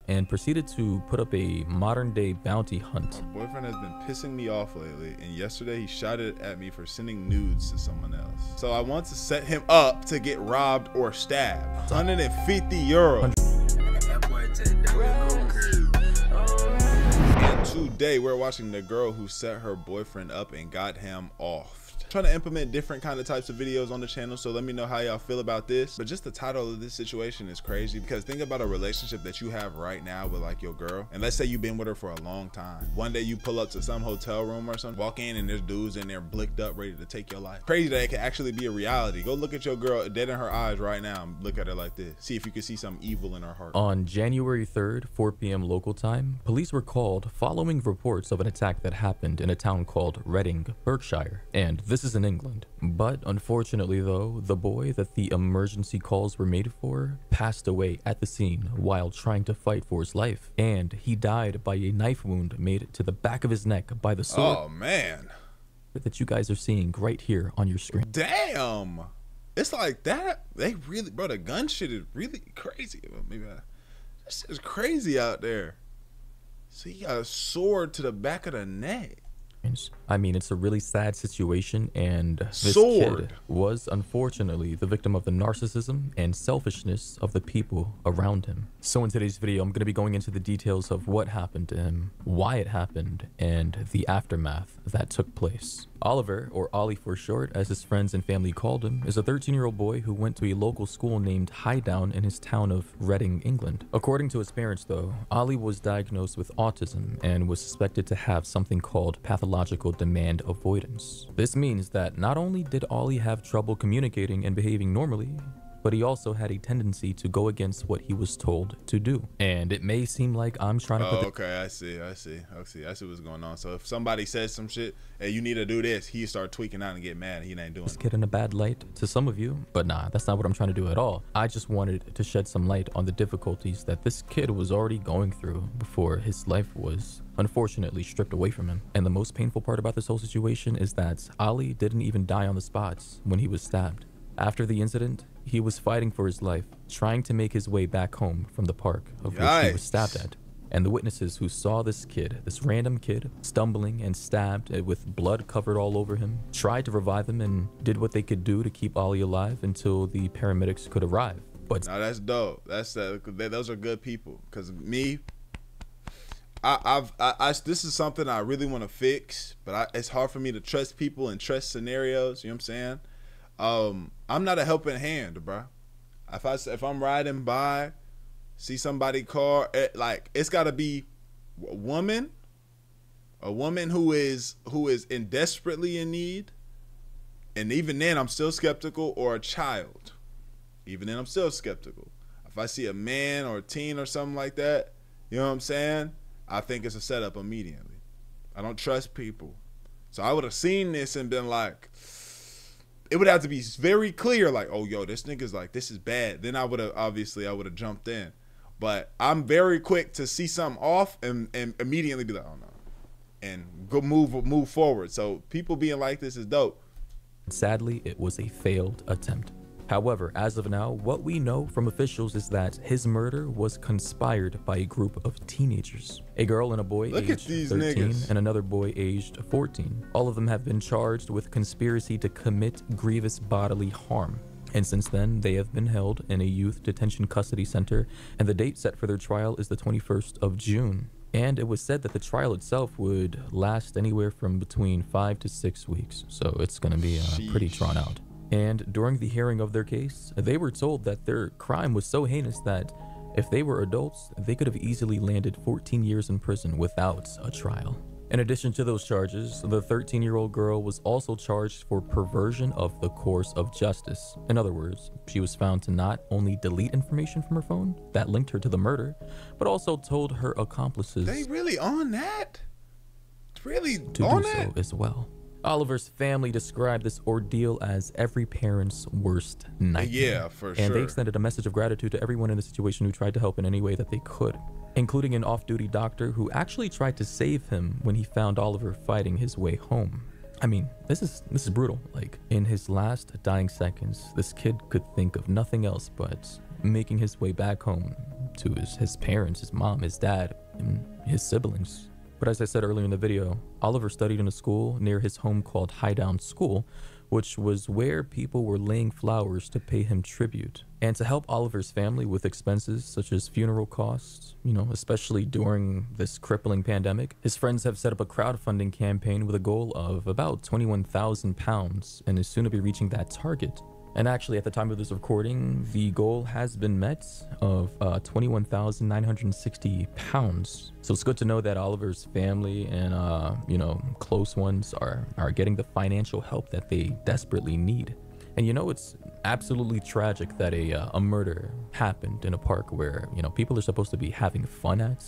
and proceeded to put up a modern-day bounty hunt. My boyfriend has been pissing me off lately, and yesterday he shouted at me for sending nudes to someone else. So I want to set him up to get robbed or stabbed. 150 euros. And today we're watching the girl who set her boyfriend up and got him off. Trying to implement different kind of types of videos on the channel, so let me know how y'all feel about this. But just the title of this situation is crazy, because think about a relationship that you have right now with like your girl, and let's say you've been with her for a long time. One day you pull up to some hotel room or something, walk in and there's dudes in there blicked up ready to take your life. Crazy that it can actually be a reality. Go look at your girl dead in her eyes right now and look at her like this. See if you can see some evil in her heart. On January 3rd, 4 p.m. local time, police were called following reports of an attack that happened in a town called Reading, Berkshire, and this is in England. But unfortunately though, the boy that the emergency calls were made for passed away at the scene while trying to fight for his life, and he died by a knife wound made to the back of his neck by the sword. Oh man, that you guys are seeing right here on your screen. Damn, it's like that. They really, bro, the gun shit is really crazy. Maybe that shit is crazy out there. So he got a sword to the back of the neck. I mean, it's a really sad situation, and this kid was unfortunately the victim of the narcissism and selfishness of the people around him. So in today's video, I'm going to be going into the details of what happened to him, why it happened, and the aftermath that took place. Oliver, or Ollie for short, as his friends and family called him, is a 13-year-old boy who went to a local school named Highdown in his town of Reading, England. According to his parents, though, Ollie was diagnosed with autism and was suspected to have something called pathological demand avoidance. This means that not only did Ollie have trouble communicating and behaving normally, but he also had a tendency to go against what he was told to do. And it may seem like I'm trying to put okay, I see what's going on. So if somebody says some shit, hey, you need to do this, he start tweaking out and get mad, and he ain't doing this kid in a bad light to some of you, but nah, that's not what I'm trying to do at all. I just wanted to shed some light on the difficulties that this kid was already going through before his life was unfortunately stripped away from him. And the most painful part about this whole situation is that Ollie didn't even die on the spot when he was stabbed. After the incident, he was fighting for his life, trying to make his way back home from the park of which he was stabbed at. And the witnesses who saw this kid, this random kid, stumbling and stabbed with blood covered all over him, tried to revive him and did what they could do to keep Ollie alive until the paramedics could arrive. But now that's dope. Those are good people. Cause me, this is something I really want to fix, but it's hard for me to trust people and trust scenarios. You know what I'm saying? I'm not a helping hand, bro. If I'm riding by, see somebody car, it's got to be a woman who is desperately in need, and even then I'm still skeptical, or a child, even then I'm still skeptical. If I see a man or a teen or something like that, you know what I'm saying, I think it's a setup immediately. I don't trust people. So I would have seen this and been like, it would have to be very clear, like, oh, yo, this nigga's like, this is bad. Then I would have jumped in. But I'm very quick to see something off and immediately be like, oh no, and go move forward. So people being like this is dope. Sadly, it was a failed attempt. However, as of now, what we know from officials is that his murder was conspired by a group of teenagers. A girl and a boy aged 13 and another boy aged 14. All of them have been charged with conspiracy to commit grievous bodily harm. And since then, they have been held in a youth detention custody center, and the date set for their trial is the 21st of June. And it was said that the trial itself would last anywhere from between 5 to 6 weeks. So it's going to be pretty drawn out. And during the hearing of their case, they were told that their crime was so heinous that if they were adults, they could have easily landed 14 years in prison without a trial. In addition to those charges, the 13-year-old girl was also charged for perversion of the course of justice. In other words, she was found to not only delete information from her phone that linked her to the murder, but also told her accomplices they really on that? Really to on do that? so as well. Oliver's family described this ordeal as every parent's worst nightmare. Yeah, for sure. And they extended a message of gratitude to everyone in the situation who tried to help in any way that they could, including an off-duty doctor who actually tried to save him when he found Oliver fighting his way home. I mean, this is brutal. Like, in his last dying seconds, this kid could think of nothing else but making his way back home to his parents, his mom, his dad, and his siblings. But as I said earlier in the video, Oliver studied in a school near his home called Highdown School, which was where people were laying flowers to pay him tribute. And to help Oliver's family with expenses such as funeral costs, especially during this crippling pandemic, his friends have set up a crowdfunding campaign with a goal of about £21,000 and is soon to be reaching that target. And actually, at the time of this recording, the goal has been met of £21,960. So it's good to know that Oliver's family and, close ones are getting the financial help that they desperately need. And it's absolutely tragic that a murder happened in a park where, people are supposed to be having fun at,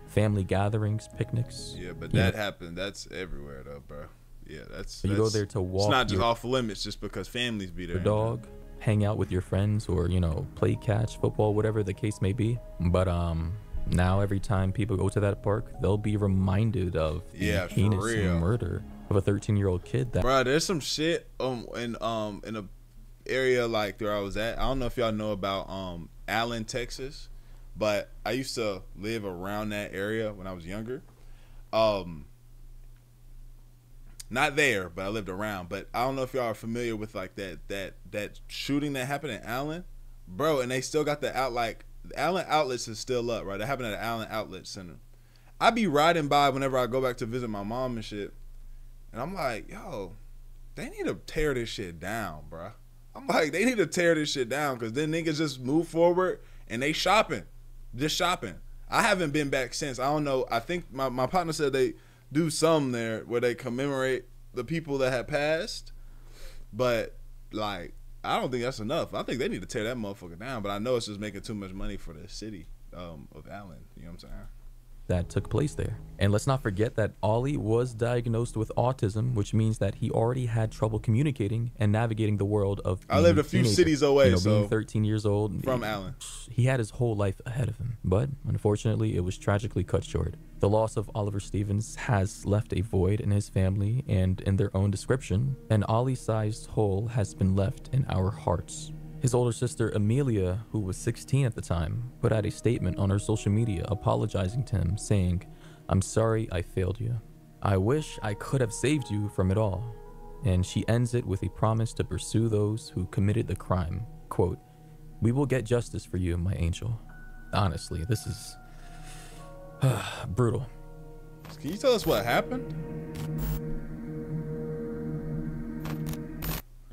family gatherings, picnics. Yeah, but that happened. That's everywhere though, bro. Yeah, that's you go there to walk. It's not just off limits just because families be there. Your dog, hang out with your friends, or play catch, football, whatever the case may be. But now every time people go to that park, they'll be reminded of the heinous murder of a 13-year-old kid. Bro, there's some shit in a area like where I was at. I don't know if y'all know about Allen, Texas, but I used to live around that area when I was younger. Not there, but I lived around. But I don't know if y'all are familiar with like that shooting that happened in Allen, bro. And they still got the Allen Outlets is still up, right? That happened at the Allen Outlet Center. I be riding by whenever I go back to visit my mom and shit, and I'm like, yo, they need to tear this shit down, bro. I'm like, they need to tear this shit down, because then niggas just move forward and they shopping, just shopping. I haven't been back since. I don't know. I think my partner said they do some there where they commemorate the people that had passed, but like, I don't think that's enough. I think they need to tear that motherfucker down, but I know it's just making too much money for the city of Allen. You know what I'm saying? That took place there. And let's not forget that Ollie was diagnosed with autism, which means that he already had trouble communicating and navigating the world of I lived a few cities away, so being 13 years old from Allen. He had his whole life ahead of him, but unfortunately it was tragically cut short. The loss of Oliver Stevens has left a void in his family, and in their own description, an Ollie-sized hole has been left in our hearts. His older sister, Amelia, who was 16 at the time, put out a statement on her social media apologizing to him, saying, "I'm sorry I failed you. I wish I could have saved you from it all." And she ends it with a promise to pursue those who committed the crime. Quote, "We will get justice for you, my angel." Honestly, this is brutal. Can you tell us what happened?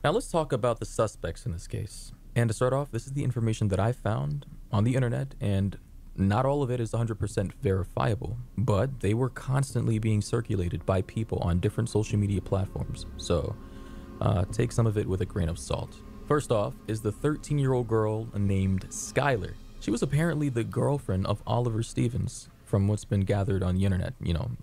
Now let's talk about the suspects in this case. And to start off, this is the information that I found on the internet, and not all of it is 100% verifiable, but they were constantly being circulated by people on different social media platforms. So take some of it with a grain of salt. First off is the 13-year-old girl named Skylar. She was apparently the girlfriend of Oliver Stevens, from what's been gathered on the internet.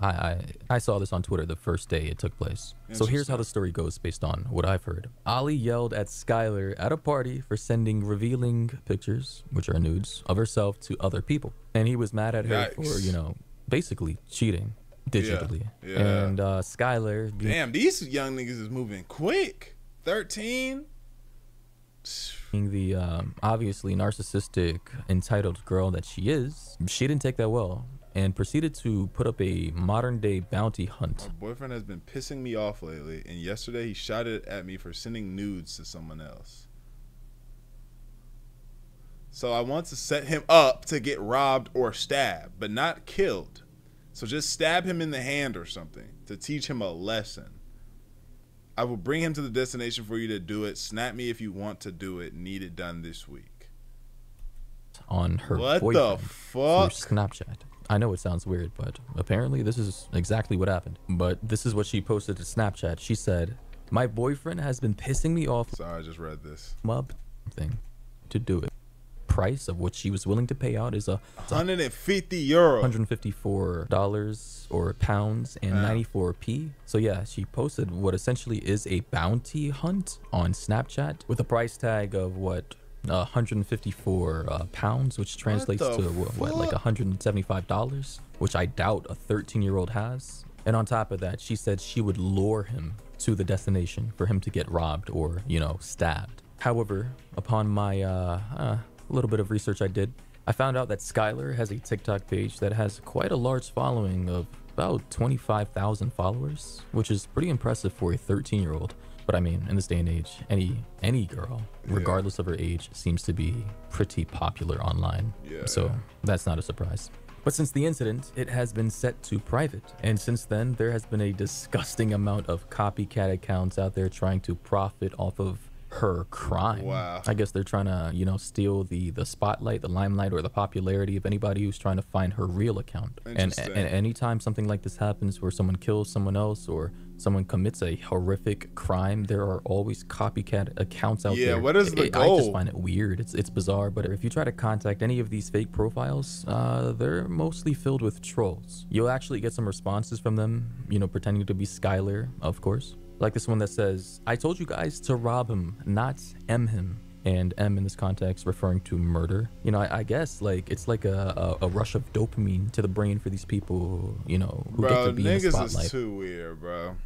I saw this on Twitter the first day it took place. So here's how the story goes based on what I've heard. Ollie yelled at Skylar at a party for sending revealing pictures, which are nudes, of herself to other people. And he was mad at her for, basically cheating digitally. Yeah. And Skylar... Damn, these young niggas is moving quick. 13? Being the obviously narcissistic, entitled girl that she is, she didn't take that well and proceeded to put up a modern-day bounty hunt. My boyfriend has been pissing me off lately, and yesterday he shouted at me for sending nudes to someone else. So I want to set him up to get robbed or stabbed, but not killed. So just stab him in the hand or something to teach him a lesson. I will bring him to the destination for you to do it. Snap me if you want to do it. Need it done this week. On her boyfriend. What the fuck? Through Snapchat. I know it sounds weird, but apparently this is exactly what happened. But this is what she posted to Snapchat. She said, "My boyfriend has been pissing me off." Sorry, I just read this. Thing to do it. Price of what she was willing to pay out is a 150 euro, $154 or pounds and 94p. So yeah, she posted what essentially is a bounty hunt on Snapchat with a price tag of what, 154 pounds, which translates to what, like $175, which I doubt a 13-year-old has. And on top of that, she said she would lure him to the destination for him to get robbed or, stabbed. However, upon my a little bit of research I did, I found out that Skylar has a TikTok page that has quite a large following of about 25,000 followers, which is pretty impressive for a 13-year-old. But I mean, in this day and age, any girl, regardless of her age, seems to be pretty popular online. So that's not a surprise. But since the incident, it has been set to private. And since then, there has been a disgusting amount of copycat accounts out there trying to profit off of her crime. Wow. I guess they're trying to, you know, steal the spotlight, the limelight, or the popularity of anybody who's trying to find her real account. And anytime something like this happens where someone kills someone else or someone commits a horrific crime, there are always copycat accounts out there. Yeah, what is the goal? I just find it weird. It's bizarre. But if you try to contact any of these fake profiles, they're mostly filled with trolls. You'll actually get some responses from them, you know, pretending to be Skylar, of course. Like this one that says, "I told you guys to rob him, not M him." And M in this context referring to murder. You know, I guess like it's like a rush of dopamine to the brain for these people, you know, who get to be in the spotlight. Niggas is too weird, bro.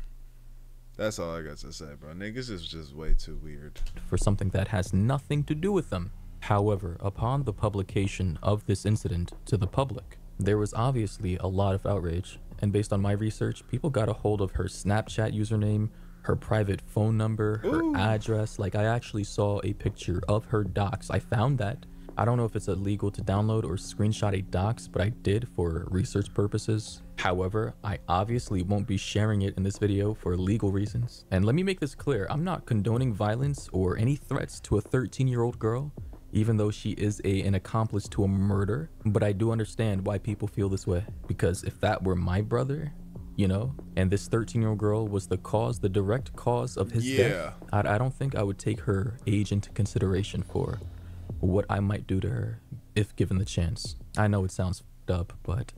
That's all I got to say, bro. Niggas is just way too weird. For something that has nothing to do with them. However, upon the publication of this incident to the public, there was obviously a lot of outrage. And based on my research, people got a hold of her Snapchat username, her private phone number, her address. Like, I actually saw a picture of her docs. I found that. I don't know if it's illegal to download or screenshot a docs, but I did for research purposes. However, I obviously won't be sharing it in this video for legal reasons. And let me make this clear, I'm not condoning violence or any threats to a 13-year-old girl, even though she is an accomplice to a murder. But I do understand why people feel this way, because if that were my brother, you know, and this 13-year-old girl was the direct cause of his death, I don't think I would take her age into consideration for what I might do to her if given the chance. I know it sounds fucked up, but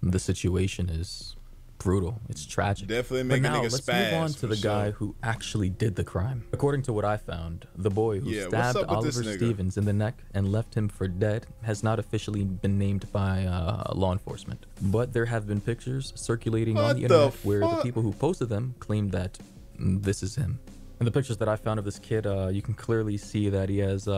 the situation is brutal. It's tragic. Definitely make a nigga spaz. Let's move on to the guy who actually did the crime. According to what I found, the boy who stabbed Oliver Stevens in the neck and left him for dead has not officially been named by law enforcement. But there have been pictures circulating on the internet where the people who posted them claim that this is him. In the pictures that I found of this kid, you can clearly see that he has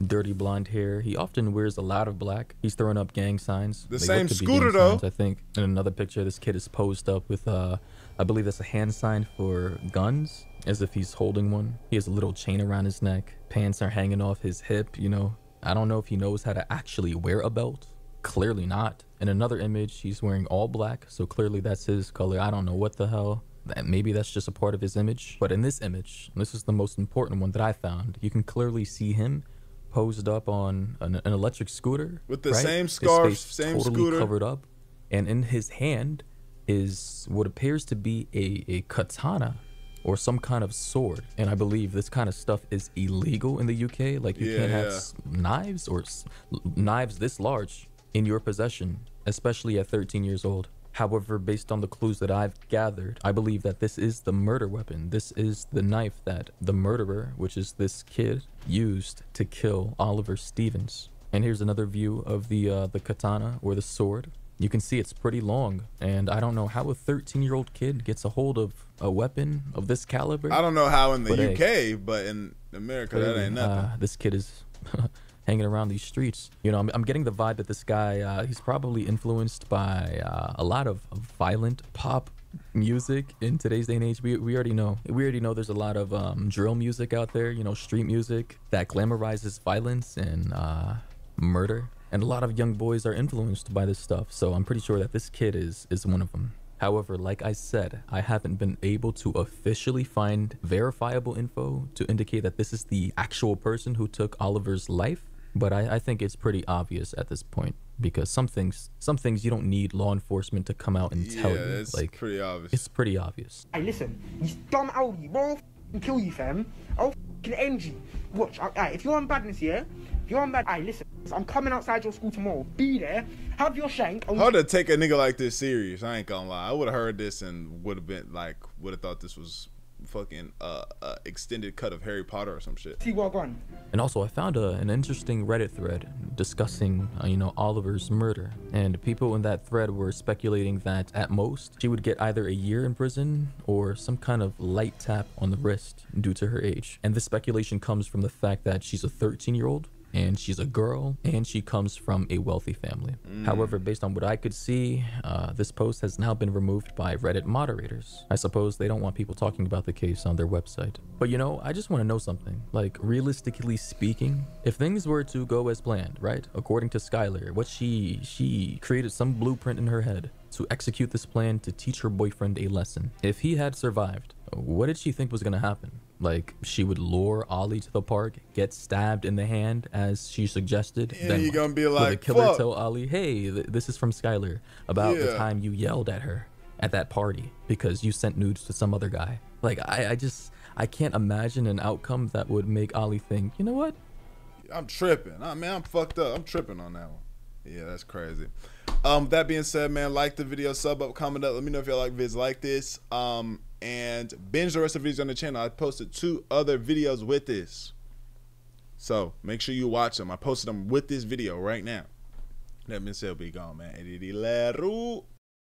dirty blonde hair. He often wears a lot of black. He's throwing up gang signs. The same scooter though. I think. In another picture, this kid is posed up with I believe that's a hand sign for guns, as if he's holding one. He has a little chain around his neck. Pants are hanging off his hip, you know. I don't know if he knows how to actually wear a belt. Clearly not. In another image, he's wearing all black, so clearly that's his color. I don't know what the hell. Maybe that's just a part of his image. But in this image, this is the most important one that I found, you can clearly see him posed up on an electric scooter with the same scarf, same totally scooter, covered up, and in his hand is what appears to be a katana or some kind of sword. And I believe this kind of stuff is illegal in the UK. Like, you can't have knives or knives this large in your possession, especially at 13 years old. However, based on the clues that I've gathered, I believe that this is the murder weapon. This is the knife that the murderer, which is this kid, used to kill Oliver Stevens. And here's another view of the katana or the sword. You can see it's pretty long, and I don't know how a 13-year-old kid gets a hold of a weapon of this caliber. I don't know how in the UK, but in America, that ain't nothing. This kid is hanging around these streets. You know, I'm getting the vibe that this guy, he's probably influenced by a lot of violent pop music in today's day and age. We already know there's a lot of drill music out there, you know, street music that glamorizes violence and murder. And a lot of young boys are influenced by this stuff. So I'm pretty sure that this kid is one of them. However, like I said, I haven't been able to officially find verifiable info to indicate that this is the actual person who took Oliver's life. But I think it's pretty obvious at this point, because some things you don't need law enforcement to come out and tell you. It's like, pretty obvious. It's pretty obvious. Hey, listen, you dumb oldie, bro, I'll kill you, fam. I'll end you. Watch, if you're on badness, yeah? If you're on bad, listen, I'm coming outside your school tomorrow. Be there, have your shank. Hard to take a nigga like this serious, I ain't gonna lie. I would have heard this and would have thought this was fucking extended cut of Harry Potter or some shit. See what gone. And also, I found an interesting Reddit thread discussing you know, Oliver's murder, and people in that thread were speculating that at most she would get either a year in prison or some kind of light tap on the wrist due to her age. And this speculation comes from the fact that she's a 13-year-old, and she's a girl, and she comes from a wealthy family. However, based on what I could see, this post has now been removed by Reddit moderators. I suppose they don't want people talking about the case on their website. But you know, I just want to know something. Like, realistically speaking, if things were to go as planned, right? According to Skylar, what she created some blueprint in her head to execute this plan to teach her boyfriend a lesson. If he had survived, what did she think was gonna happen? Like, she would lure Ollie to the park, get stabbed in the hand as she suggested. Yeah, then you're gonna be like, would the killer fuck. tell Ollie, hey, this is from Skylar about the time you yelled at her at that party because you sent nudes to some other guy. Like, I can't imagine an outcome that would make Ollie think, you know what? I'm tripping. Man, I'm fucked up. I'm tripping on that one. Yeah, that's crazy. That being said, man, like the video, sub up, comment up. Let me know if y'all like vids like this. And binge the rest of the videos on the channel. I posted 2 other videos with this, so make sure you watch them. I posted them with this video right now. That being said, be gone, man.